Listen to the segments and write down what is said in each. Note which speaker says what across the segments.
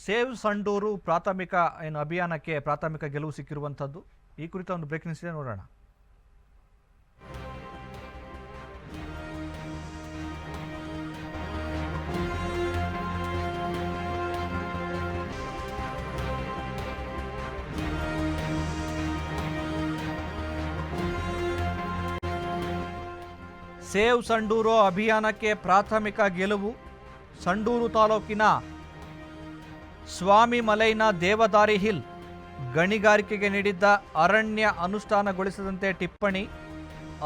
Speaker 1: Save Sandur ಪ್ರಾಥಮಿಕ ಅಭಿಯಾನಕ್ಕೆ ಪ್ರಾಥಮಿಕ ಗೆಲುವು ಸಿಕ್ಕಿರುವಂಥದ್ದು. ಈ ಕುರಿತ ಒಂದು ಬ್ರೇಕಿಂಗ್ ನ್ಯೂಸ್ ಇದೆ, ನೋಡೋಣ. ಸೇವ್ ಸಂಡೂರು ಅಭಿಯಾನಕ್ಕೆ ಪ್ರಾಥಮಿಕ ಗೆಲುವು. ಸಂಡೂರು ತಾಲೂಕಿನ ಸ್ವಾಮಿ ಮಲೈನ ದೇವದಾರಿ ಹಿಲ್ ಗಣಿಗಾರಿಕೆಗೆ ನೀಡಿದ್ದ ಅರಣ್ಯ ಅನುಷ್ಠಾನಗೊಳಿಸದಂತೆ ಟಿಪ್ಪಣಿ.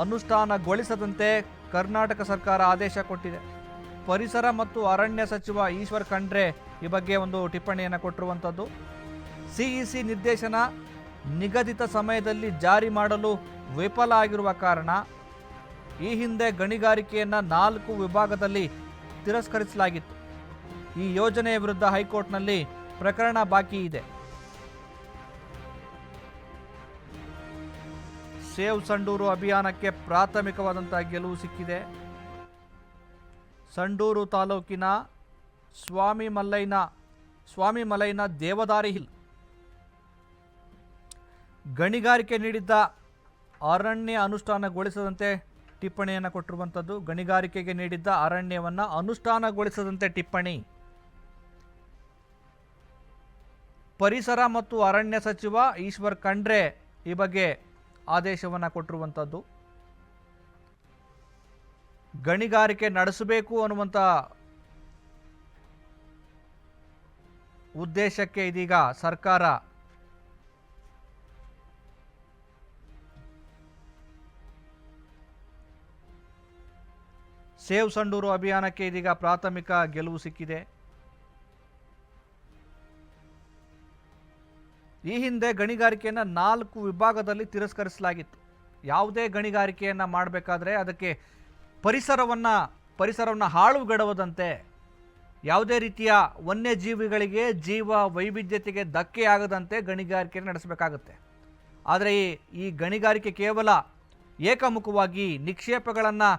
Speaker 1: ಅನುಷ್ಠಾನಗೊಳಿಸದಂತೆ ಕರ್ನಾಟಕ ಸರ್ಕಾರ ಆದೇಶ ಕೊಟ್ಟಿದೆ. ಪರಿಸರ ಮತ್ತು ಅರಣ್ಯ ಸಚಿವ ಈಶ್ವರ್ ಖಂಡ್ರೆ ಈ ಬಗ್ಗೆ ಒಂದು ಟಿಪ್ಪಣಿಯನ್ನು ಕೊಟ್ಟಿರುವಂಥದ್ದು. ಸಿಇಸಿ ನಿರ್ದೇಶನ ನಿಗದಿತ ಸಮಯದಲ್ಲಿ ಜಾರಿ ಮಾಡಲು ವಿಫಲ ಆಗಿರುವ ಕಾರಣ ಈ ಹಿಂದೆ ಗಣಿಗಾರಿಕೆಯನ್ನು 4 ವಿಭಾಗದಲ್ಲಿ ತಿರಸ್ಕರಿಸಲಾಗಿತ್ತು. ಈ ಯೋಜನೆಯ ವಿರುದ್ಧ ಹೈಕೋರ್ಟ್ನಲ್ಲಿ ಪ್ರಕರಣ ಬಾಕಿ ಇದೆ. ಸೇವ್ ಸಂಡೂರು ಅಭಿಯಾನಕ್ಕೆ ಪ್ರಾಥಮಿಕವಾದಂತಹ ಗೆಲುವು ಸಿಕ್ಕಿದೆ. ಸಂಡೂರು ತಾಲೂಕಿನ ಸ್ವಾಮಿ ಮಲೈನ ದೇವದಾರಿ ಹಿಲ್ ಗಣಿಗಾರಿಕೆ ನೀಡಿದ್ದ ಅರಣ್ಯ ಅನುಷ್ಠಾನಗೊಳಿಸದಂತೆ ಟಿಪ್ಪಣಿಯನ್ನು ಕೊಟ್ಟಿರುವಂಥದ್ದು. ಗಣಿಗಾರಿಕೆಗೆ ನೀಡಿದ್ದ ಅರಣ್ಯವನ್ನು ಅನುಷ್ಠಾನಗೊಳಿಸದಂತೆ ಟಿಪ್ಪಣಿ. ಪರಿಸರ ಮತ್ತು ಅರಣ್ಯ ಸಚಿವ ಈಶ್ವರ್ ಖಂಡ್ರೆ ಈ ಬಗ್ಗೆ ಆದೇಶವನ್ನು ಕೊಟ್ಟಿರುವಂಥದ್ದು. ಗಣಿಗಾರಿಕೆ ನಡೆಸಬೇಕು ಅನ್ನುವಂಥ ಉದ್ದೇಶಕ್ಕೆ ಇದೀಗ ಸರ್ಕಾರ ಸೇವ್ ಸಂಡೂರು ಅಭಿಯಾನಕ್ಕೆ ಇದೀಗ ಪ್ರಾಥಮಿಕ ಗೆಲುವು ಸಿಕ್ಕಿದೆ. ಈ ಹಿಂದೆ ಗಣಿಗಾರಿಕೆಯನ್ನು 4 ವಿಭಾಗದಲ್ಲಿ ತಿರಸ್ಕರಿಸಲಾಗಿತ್ತು. ಯಾವುದೇ ಗಣಿಗಾರಿಕೆಯನ್ನು ಮಾಡಬೇಕಾದ್ರೆ ಅದಕ್ಕೆ ಪರಿಸರವನ್ನು ಹಾಳುಗೆಡವದಂತೆ, ಯಾವುದೇ ರೀತಿಯ ವನ್ಯಜೀವಿಗಳಿಗೆ ಜೀವ ವೈವಿಧ್ಯತೆಗೆ ಧಕ್ಕೆಯಾಗದಂತೆ ಗಣಿಗಾರಿಕೆಯನ್ನು ನಡೆಸಬೇಕಾಗುತ್ತೆ. ಆದರೆ ಈ ಗಣಿಗಾರಿಕೆ ಕೇವಲ ಏಕಮುಖವಾಗಿ ನಿಕ್ಷೇಪಗಳನ್ನು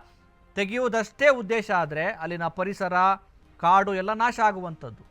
Speaker 1: ತೆಗೆಯುವುದಷ್ಟೇ ಉದ್ದೇಶ ಆದರೆ ಅಲ್ಲಿನ ಪರಿಸರ, ಕಾಡು ಎಲ್ಲ ನಾಶ ಆಗುವಂಥದ್ದು.